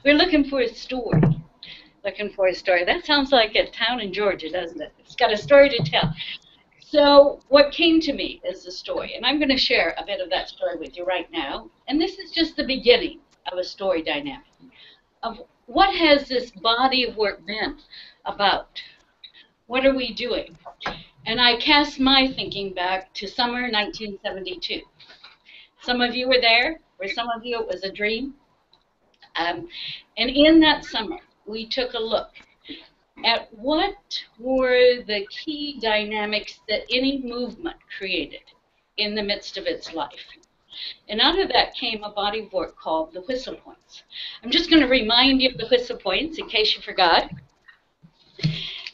We're looking for a story. Looking for a story. That sounds like a town in Georgia, doesn't it? It's got a story to tell. So what came to me is the story, and I'm going to share a bit of that story with you right now. And this is just the beginning of a story dynamic of what has this body of work been about? What are we doing? And I cast my thinking back to summer 1972. Some of you were there, or some of you it was a dream. And in that summer, we took a look at what were the key dynamics that any movement created in the midst of its life. And out of that came a body of work called the Whistlepoints. I'm just going to remind you of the Whistlepoints in case you forgot.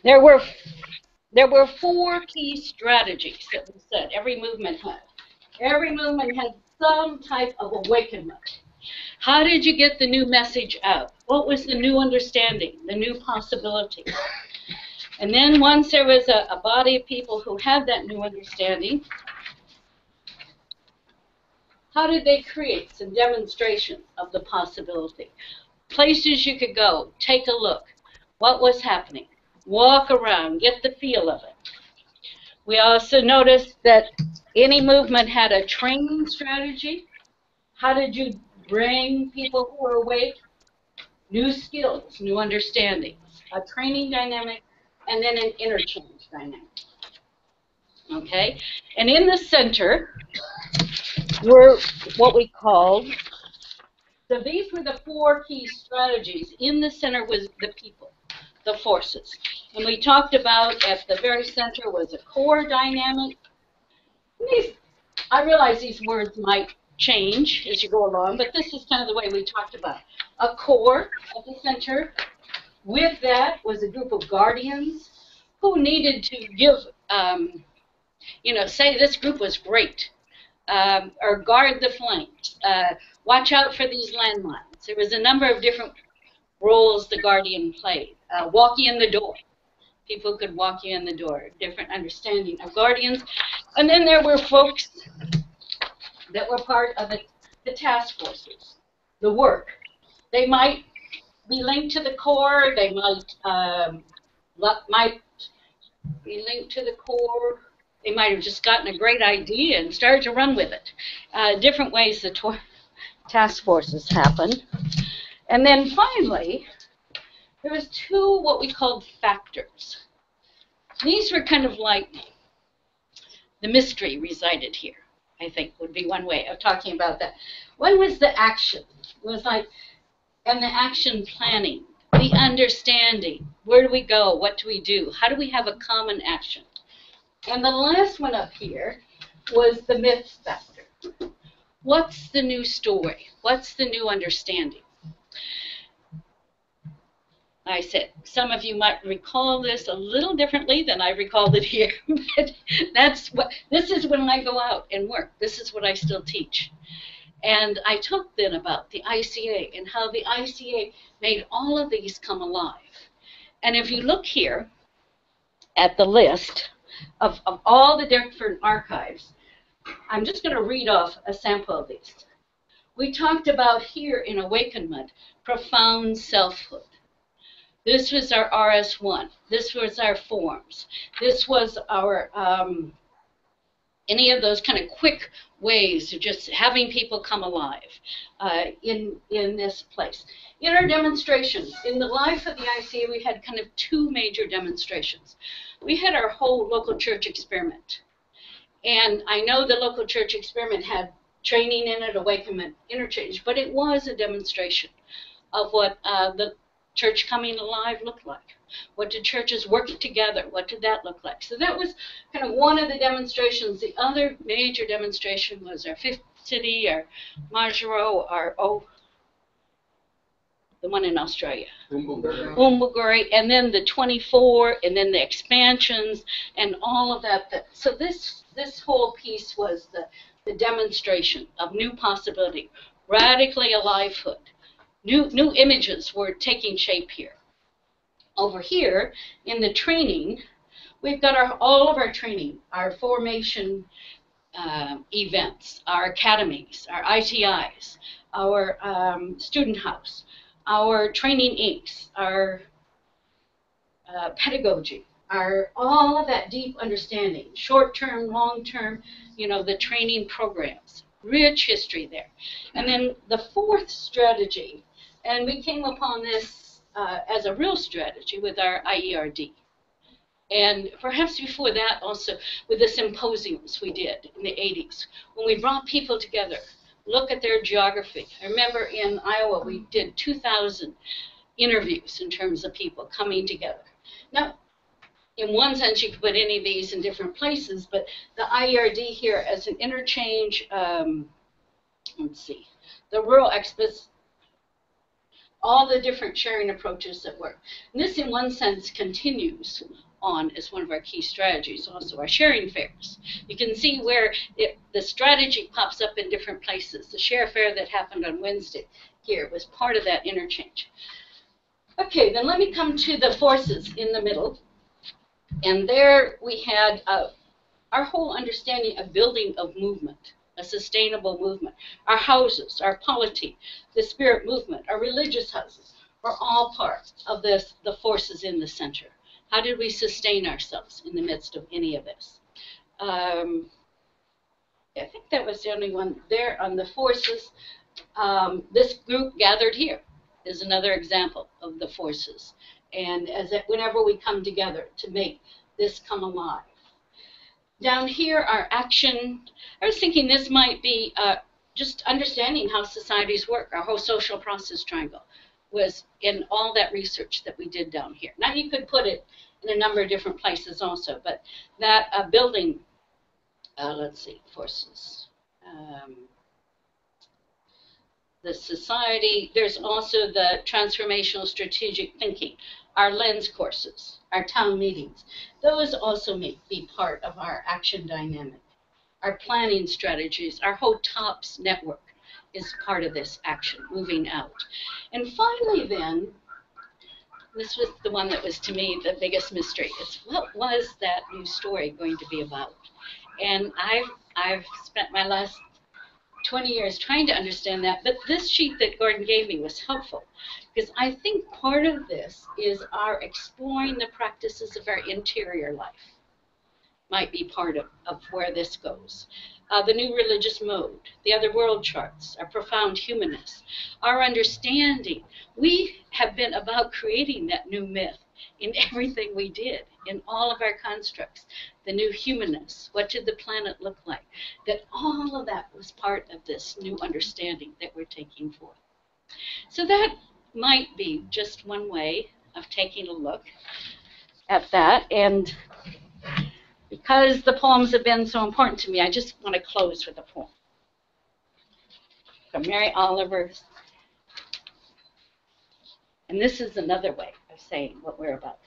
There were four key strategies that we said every movement had. Every movement had some type of awakenment. How did you get the new message out? What was the new understanding, the new possibility? And then once there was a body of people who had that new understanding, how did they create some demonstration of the possibility? Places you could go, take a look. What was happening? Walk around, get the feel of it. We also noticed that any movement had a training strategy. How did you bring people who are awake? New skills, new understandings, a training dynamic, and then an interchange dynamic. Okay? And in the center were what we called, so these were the four key strategies. In the center was the people, the forces. And we talked about at the very center was a core dynamic. I realize these words might change as you go along, but this is kind of the way we talked about. A core at the center. With that was a group of guardians who needed to give, say this group was great, or guard the flanks, watch out for these landmines. There was a number of different roles the guardian played. Walk you in the door. People could walk you in the door, different understanding of guardians. And then there were folks that were part of the task forces, the work. They might be linked to the core. They might be linked to the core. They might have just gotten a great idea and started to run with it. Different ways the task forces happen. And then finally, there was two what we called factors. These were kind of like the mystery resided here, I think would be one way of talking about that. One was the action. It was like, and the action planning, the understanding. Where do we go? What do we do? How do we have a common action? And the last one up here was the myth factor. What's the new story? What's the new understanding? I said, some of you might recall this a little differently than I recalled it here. But this is when I go out and work. This is what I still teach. And I talked then about the ICA and how the ICA made all of these come alive. And if you look here at the list of all the different archives, I'm just going to read off a sample of these. We talked about here in Awakenment, profound selfhood. This was our RS1. This was our forms. This was our, any of those kind of quick ways of just having people come alive in this place. In our demonstrations, in the life of the ICA, we had kind of two major demonstrations. We had our whole local church experiment. And I know the local church experiment had training in it, awakenment, interchange, but it was a demonstration of what the church coming alive looked like. What did churches work together? What did that look like? So that was kind of one of the demonstrations. The other major demonstration was our fifth city, our Majuro, the one in Australia. Umbagore, and then the 24, and then the expansions, and all of that. So this whole piece was the demonstration of new possibility, radically alivehood. New images were taking shape here. Over here, in the training, we've got all of our training, our formation events, our academies, our ITIs, our student house, our training inks, our pedagogy, our all of that deep understanding, short-term, long-term, the training programs, rich history there. And then the fourth strategy, and we came upon this as a real strategy with our IERD. And perhaps before that also with the symposiums we did in the 80s, when we brought people together, look at their geography. I remember in Iowa we did 2,000 interviews in terms of people coming together. Now, in one sense, you could put any of these in different places, but the IERD here as an interchange, let's see, the rural experts, all the different sharing approaches that work. And this, in one sense, continues on as one of our key strategies, also our sharing fairs. You can see where the strategy pops up in different places. The share fair that happened on Wednesday here was part of that interchange. Okay, then let me come to the forces in the middle. And there we had our whole understanding of building of movement, a sustainable movement. Our houses, our polity, the spirit movement, our religious houses are all part of this, the forces in the center. How did we sustain ourselves in the midst of any of this? I think that was the only one there on the forces. This group gathered here is another example of the forces. And whenever we come together to make this come alive. Down here, our action, I was thinking this might be just understanding how societies work. Our whole social process triangle was in all that research that we did down here. Now you could put it in a number of different places also, but that building, let's see, forces. The society, there's also the transformational strategic thinking, our lens courses, our town meetings. Those also may be part of our action dynamic. Our planning strategies, our whole TOPS network is part of this action, moving out. And finally then, this was the one that was to me the biggest mystery. It's what was that new story going to be about? And I've spent my last 20 years trying to understand that, but this sheet that Gordon gave me was helpful because I think part of this is our exploring the practices of our interior life might be part of where this goes. The new religious mode, the other world charts, our profound humanness, our understanding. We have been about creating that new myth in everything we did, in all of our constructs, the new humanness, what did the planet look like, that all of that was part of this new understanding that we're taking forth. So that might be just one way of taking a look at that, and because the poems have been so important to me, I just want to close with a poem from Mary Oliver. And this is another way of saying what we're about.